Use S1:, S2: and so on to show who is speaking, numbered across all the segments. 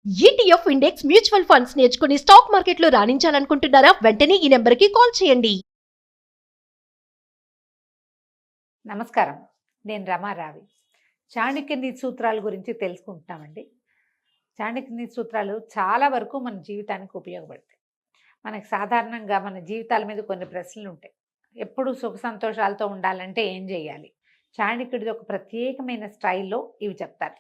S1: ETF index mutual funds నేర్చుకుని stock మార్కెట్లో రాణించాలనుకుంటున్నారా? వెంటనే ఈ నెంబర్కి కాల్ చేయండి.
S2: నమస్కారం, నేను రమారావి. చాణక్య నీతి సూత్రాల గురించి తెలుసుకుంటున్నామండి. చాణక్య నీతి సూత్రాలు చాలా వరకు మన జీవితానికి ఉపయోగపడతాయి. మనకు సాధారణంగా మన జీవితాల మీద కొన్ని ప్రశ్నలు ఉంటాయి. ఎప్పుడు సుఖ సంతోషాలతో ఉండాలంటే ఏం చేయాలి? చాణక్యుడిది ఒక ప్రత్యేకమైన స్టైల్లో ఇవి చెప్తారు.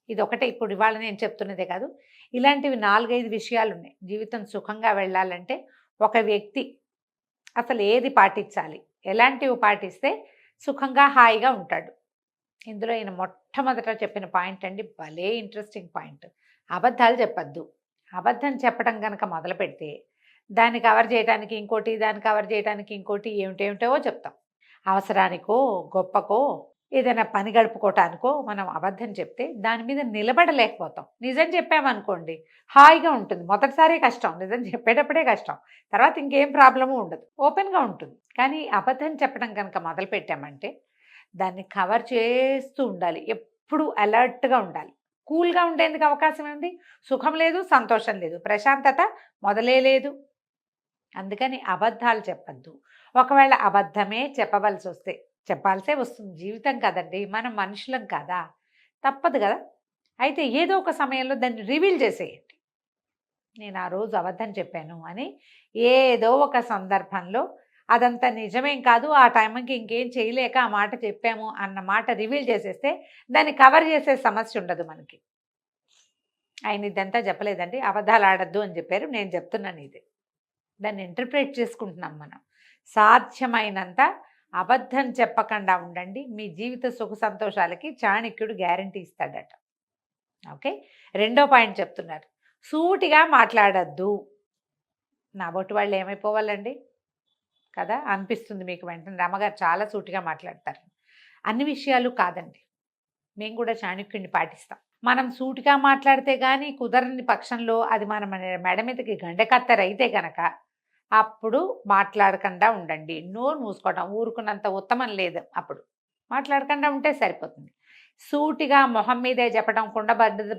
S2: ఇది ఒకటే ఇప్పుడు ఇవాళ నేను చెప్తున్నదే కాదు, ఇలాంటివి 4-5 విషయాలు ఉన్నాయి. జీవితం సుఖంగా వెళ్ళాలంటే ఒక వ్యక్తి అసలు ఏది పాటించాలి, ఎలాంటివి పాటిస్తే సుఖంగా హాయిగా ఉంటాడు. ఇందులో ఈయన మొట్టమొదట చెప్పిన పాయింట్ అండి, భలే ఇంట్రెస్టింగ్ పాయింట్. అబద్ధాలు చెప్పద్దు. అబద్ధం చెప్పడం కనుక మొదలు పెడితే దాన్ని కవర్ చేయడానికి ఇంకోటి, దాన్ని కవర్ చేయడానికి ఇంకోటి, ఏమిటేమిటో చెప్తాం. అవసరానికో గొప్పకో ఏదైనా పని గడుపుకోవటానికో మనం అబద్ధం చెప్తే దాని మీద నిలబడలేకపోతాం. నిజం చెప్పామనుకోండి హాయిగా ఉంటుంది. మొదటిసారే కష్టం, నిజం చెప్పేటప్పుడే కష్టం, తర్వాత ఇంకేం ప్రాబ్లము ఉండదు, ఓపెన్గా ఉంటుంది. కానీ అబద్ధం చెప్పడం కనుక మొదలు పెట్టామంటే దాన్ని కవర్ చేస్తూ ఉండాలి, ఎప్పుడు అలర్ట్గా ఉండాలి. కూల్గా ఉండేందుకు అవకాశం ఉంది, సుఖం లేదు, సంతోషం లేదు, ప్రశాంతత మొదలే లేదు. అందుకని అబద్ధాలు చెప్పద్దు. ఒకవేళ అబద్ధమే చెప్పవలసి వస్తే చెప్పాల్సే వస్తుంది, జీవితం కదండి, మనం మనుషులం కదా, తప్పదు కదా. అయితే ఏదో ఒక సమయంలో దాన్ని రివీల్ చేసేయండి. నేను ఆ రోజు అబద్ధం చెప్పాను అని ఏదో ఒక సందర్భంలో అదంతా నిజమేం కాదు, ఆ టైంకి ఇంకేం చేయలేక ఆ మాట చెప్పాము అన్న మాట రివీల్ చేసేస్తే దాన్ని కవర్ చేసే సమస్య ఉండదు మనకి. ఆయన ఇదంతా చెప్పలేదండి, అబద్ధాలు ఆడద్దు అని చెప్పారు, నేను చెప్తున్నాను ఇది. దాన్ని ఇంటర్ప్రిట్ చేసుకుంటున్నాం మనం. సాధ్యమైనంత అబద్ధం చెప్పకుండా ఉండండి, మీ జీవిత సుఖ సంతోషాలకి చాణక్యుడు గ్యారంటీ ఇస్తాడట. ఓకే, రెండో పాయింట్ చెప్తున్నారు, సూటిగా మాట్లాడద్దు. నా బొట్టు వాళ్ళు ఏమైపోవాలండి కదా అనిపిస్తుంది మీకు వెంటనే. రమ్మగారు చాలా సూటిగా మాట్లాడతారు. అన్ని విషయాలు కాదండి, మేము కూడా చాణక్యుడిని పాటిస్తాం. మనం సూటిగా మాట్లాడితే కానీ కుదరని పక్షంలో అది మన మెడ మీదకి గండకత్తరైతే గనక అప్పుడు మాట్లాడకుండా ఉండండి. నోరు మూసుకోవడం ఊరుకున్నంత ఉత్తమం లేదు, అప్పుడు మాట్లాడకుండా ఉంటే సరిపోతుంది. సూటిగా మొహం మీదే చెప్పడం, కుండ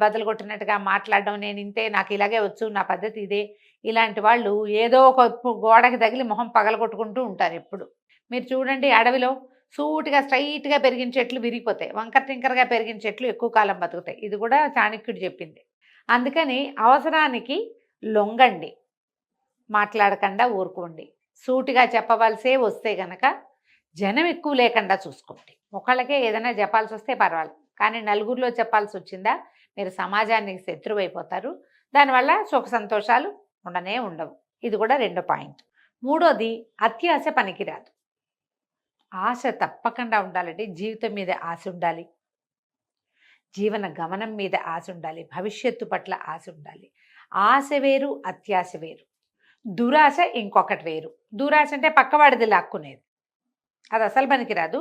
S2: బద్దలు కొట్టినట్టుగా మాట్లాడడం, నేను ఇంతే, నాకు ఇలాగే వచ్చు, నా పద్ధతి ఇదే, ఇలాంటి వాళ్ళు ఏదో ఒక గోడకి తగిలి మొహం పగలగొట్టుకుంటూ ఉంటారు ఎప్పుడు. మీరు చూడండి, అడవిలో సూటిగా స్ట్రైట్గా పెరిగిన చెట్లు విరిగిపోతాయి, వంకర టింకరగా పెరిగిన చెట్లు ఎక్కువ కాలం బతుకుతాయి. ఇది కూడా చాణక్యుడు చెప్పింది. అందుకని అవసరానికి లొంగండి, మాట్లాడకుండా ఊరుకోండి. సూటిగా చెప్పవలసే వస్తే గనక జనం ఎక్కువ లేకుండా చూసుకోండి. ఒకళ్ళకే ఏదైనా చెప్పాల్సి వస్తే పర్వాలేదు, కానీ నలుగురిలో చెప్పాల్సి వచ్చిందా మీరు సమాజానికి శత్రువు అయిపోతారు. దానివల్ల సుఖ సంతోషాలు ఉండనే ఉండవు. ఇది కూడా రెండో పాయింట్. మూడోది, అత్యాశ పనికిరాదు. ఆశ తప్పకుండా ఉండాలండి. జీవితం మీద ఆశ ఉండాలి, జీవన గమనం మీద ఆశ ఉండాలి, భవిష్యత్తు పట్ల ఆశ ఉండాలి. ఆశ వేరు, అత్యాశ వేరు. దురాశ ఇంకొకటి వేరు. దురాశ అంటే పక్కవాడిది లాక్కునేది, అది అసలు పనికిరాదు.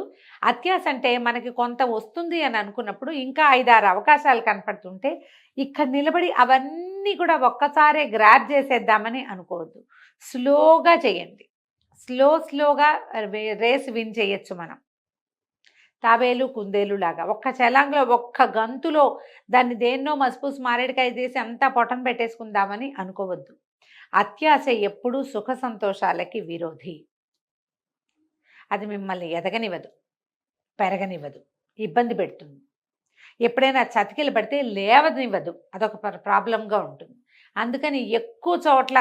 S2: అత్యాశ అంటే మనకి కొంత వస్తుంది అని అనుకున్నప్పుడు ఇంకా 5-6 అవకాశాలు కనపడుతుంటే ఇక్కడ నిలబడి అవన్నీ కూడా ఒక్కసారే గ్రాబ్ చేసేద్దామని అనుకోవద్దు. స్లోగా చేయండి. స్లోగా రేస్ విన్ చేయొచ్చు మనం. తాబేలు కుందేలు లాగా ఒక్క చలాంగ్లో ఒక్క గంతులో దాన్ని దేన్నో మసిపూసి మారేడుకాయ చేసి అంతా పొటం పెట్టేసుకుందామని అనుకోవద్దు. అత్యాశ ఎప్పుడూ సుఖ సంతోషాలకి విరోధి. అది మిమ్మల్ని ఎదగనివ్వదు, పెరగనివ్వదు, ఇబ్బంది పెడుతుంది. ఎప్పుడైనా చతికిలు పడితే లేవనివ్వదు, అదొక ప్రాబ్లంగా ఉంటుంది. అందుకని ఎక్కువ చోట్ల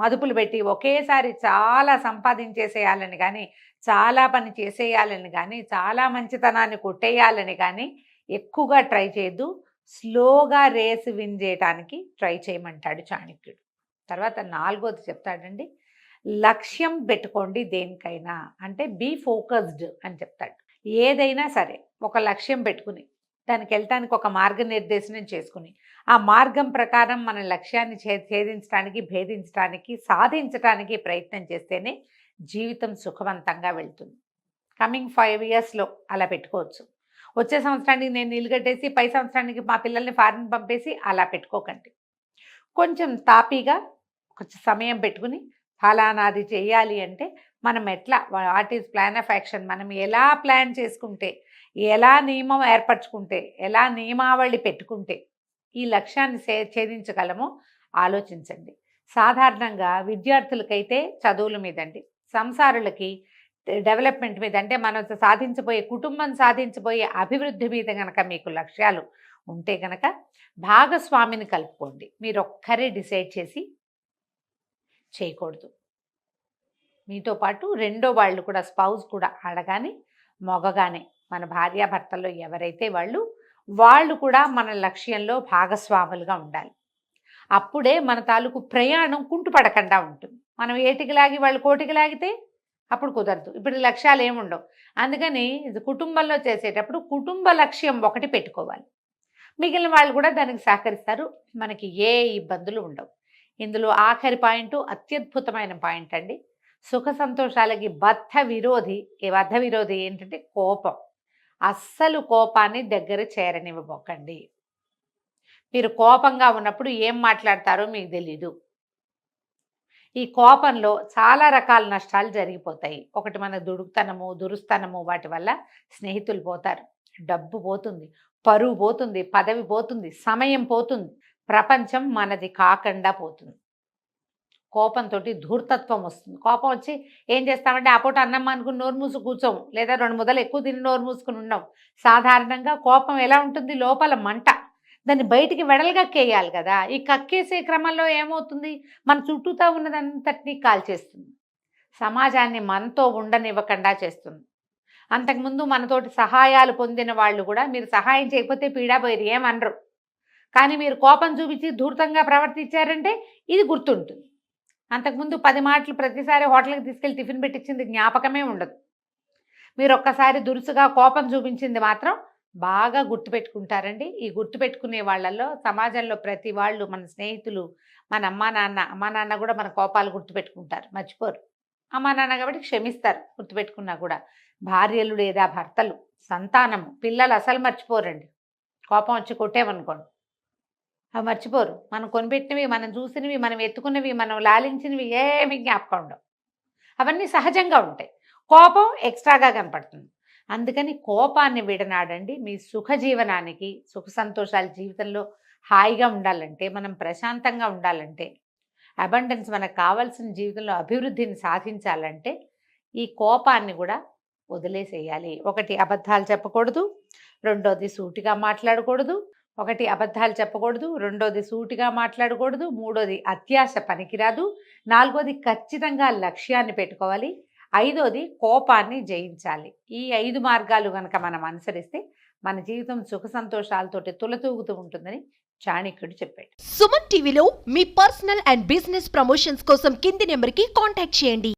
S2: మదుపులు పెట్టి ఒకేసారి చాలా సంపాదించేసేయాలని కానీ, చాలా పని చేసేయాలని కానీ, చాలా మంచితనాన్ని కొట్టేయాలని కానీ ఎక్కువగా ట్రై చేయొద్దు. స్లోగా రేసు విన్ చేయటానికి ట్రై చేయమంటాడు చాణక్యుడు. తర్వాత 4వది చెప్తాడండి, లక్ష్యం పెట్టుకోండి దేనికైనా, అంటే బీ ఫోకస్డ్ అని చెప్తాడు. ఏదైనా సరే ఒక లక్ష్యం పెట్టుకుని దానికి వెళ్ళటానికి ఒక మార్గనిర్దేశనం చేసుకుని ఆ మార్గం ప్రకారం మన లక్ష్యాన్ని ఛేదించడానికి, భేదించడానికి, సాధించడానికి ప్రయత్నం చేస్తేనే జీవితం సుఖవంతంగా వెళ్తుంది. కమింగ్ 5 ఇయర్స్లో అలా పెట్టుకోవచ్చు. వచ్చే సంవత్సరానికి నేను ఇల్లు కట్టేసి పై సంవత్సరానికి మా పిల్లల్ని ఫారిన్ పంపేసి అలా పెట్టుకోకండి. కొంచెం తాపీగా కొంచెం సమయం పెట్టుకుని ఫలానాది చేయాలి అంటే మనం ఎట్లా, what is plan of action, మనం ఎలా ప్లాన్ చేసుకుంటే, ఎలా నియమం ఏర్పరచుకుంటే, ఎలా నియమావళి పెట్టుకుంటే ఈ లక్ష్యాన్ని ఛేదించగలమో ఆలోచించండి. సాధారణంగా విద్యార్థులకైతే చదువుల మీదండి, సంసారులకి డెవలప్మెంట్ మీద, అంటే మనం సాధించబోయే కుటుంబం సాధించబోయే అభివృద్ధి మీద కనుక మీకు లక్ష్యాలు ఉంటే కనుక భాగస్వామిని కలుపుకోండి. మీరు ఒక్కరే డిసైడ్ చేసి చేయకూడదు. మీతో పాటు రెండో వాళ్ళు కూడా, స్పౌస్ కూడా, ఆడగానే మగగానే, మన భార్యాభర్తల్లో ఎవరైతే వాళ్ళు కూడా మన లక్ష్యంలో భాగస్వాములుగా ఉండాలి. అప్పుడే మన తాలూకు ప్రయాణం కుంటుపడకుండా ఉంటుంది. మనం ఏటికి లాగి వాళ్ళు కోటికి లాగితే అప్పుడు కుదరదు. ఇప్పుడు లక్ష్యాలు ఏముండవు. అందుకని కుటుంబంలో చేసేటప్పుడు కుటుంబ లక్ష్యం ఒకటి పెట్టుకోవాలి. మిగిలిన వాళ్ళు కూడా దానికి సహకరిస్తారు. మనకి ఏ ఇబ్బందులు ఉండవు. ఇందులో ఆఖరి పాయింట్ అత్యద్భుతమైన పాయింట్ అండి. సుఖ సంతోషాలకి బద్ధ విరోధి ఏంటంటే కోపం. అస్సలు కోపాన్ని దగ్గర చేరనివ్వబోకండి. మీరు కోపంగా ఉన్నప్పుడు ఏం మాట్లాడతారో మీకు తెలీదు. ఈ కోపంలో చాలా రకాల నష్టాలు జరిగిపోతాయి. ఒకటి మన దురుస్తనము వాటి వల్ల స్నేహితులు పోతారు, డబ్బు పోతుంది, పరువు పోతుంది, పదవి పోతుంది, సమయం పోతుంది, ప్రపంచం మనది కాకుండా పోతుంది. కోపంతో ధూర్తత్వం వస్తుంది. కోపం వచ్చి ఏం చేస్తామంటే ఆ పూట అన్నం అనుకుని నోరు మూసుకు కూర్చోము, లేదా 2 ముద్దలు ఎక్కువ తిని నోరు మూసుకుని ఉన్నాం. సాధారణంగా కోపం ఎలా ఉంటుంది, లోపల మంట, దాన్ని బయటికి వెడల్గక్కేయాలి కదా. ఈ కక్కేసే క్రమంలో ఏమవుతుంది, మన చుట్టూతా ఉన్నదంతటినీ కాల్చేస్తుంది, సమాజాన్ని మనతో ఉండనివ్వకుండా చేస్తుంది. అంతకుముందు మనతోటి సహాయాలు పొందిన వాళ్ళు కూడా మీరు సహాయం చేయకపోతే పీడాపోయారు, ఏమనరు. కానీ మీరు కోపం చూపించి ధూర్తంగా ప్రవర్తించారంటే ఇది గుర్తుంటుంది. అంతకుముందు 10 మాటలు ప్రతిసారి హోటల్కి తీసుకెళ్ళి టిఫిన్ పెట్టించింది జ్ఞాపకమే ఉండదు. మీరు ఒక్కసారి దురుసుగా కోపం చూపించింది మాత్రం బాగా గుర్తుపెట్టుకుంటారండి. ఈ గుర్తుపెట్టుకునే వాళ్ళల్లో సమాజంలో ప్రతి వాళ్ళు, మన స్నేహితులు, మన అమ్మా నాన్న కూడా మన కోపాలు గుర్తుపెట్టుకుంటారు, మర్చిపోరు. అమ్మా నాన్న కాబట్టి క్షమిస్తారు గుర్తుపెట్టుకున్నా కూడా. భార్యలు లేదా భర్తలు, సంతానము, పిల్లలు అసలు మర్చిపోరండి. కోపం వచ్చి కొట్టేమనుకోండి అవి మర్చిపోరు. మనం కొనిపెట్టినవి, మనం చూసినవి, మనం ఎత్తుకున్నవి, మనం లాలించినవి ఏమి జ్ఞాపకం ఉండవు. అవన్నీ సహజంగా ఉంటాయి. కోపం ఎక్స్ట్రాగా కనపడుతుంది. అందుకని కోపాన్ని విడనాడండి. మీ సుఖ జీవనానికి, సుఖ సంతోషాల జీవితంలో హాయిగా ఉండాలంటే, మనం ప్రశాంతంగా ఉండాలంటే, అబండెన్స్ మనకు కావాల్సిన జీవితంలో అభివృద్ధిని సాధించాలంటే ఈ కోపాన్ని కూడా వదిలేసేయాలి. ఒకటి అబద్ధాలు చెప్పకూడదు, రెండోది సూటిగా మాట్లాడకూడదు. రెండోది సూటిగా మాట్లాడకూడదు, మూడోది అత్యాశ పనికిరాదు, నాలుగోది ఖచ్చితంగా లక్ష్యాన్ని పెట్టుకోవాలి, ఐదోది కోపాన్ని జయించాలి. ఈ 5 మార్గాలు కనుక మనం అనుసరిస్తే మన జీవితం సుఖ సంతోషాలతోటి తులతూగుతూ ఉంటుందని చాణక్యుడు చెప్పాడు.
S1: సుమన్ టీవీలో మీ పర్సనల్ అండ్ బిజినెస్ ప్రమోషన్స్ కోసం కింది నెంబర్కి కాంటాక్ట్ చేయండి.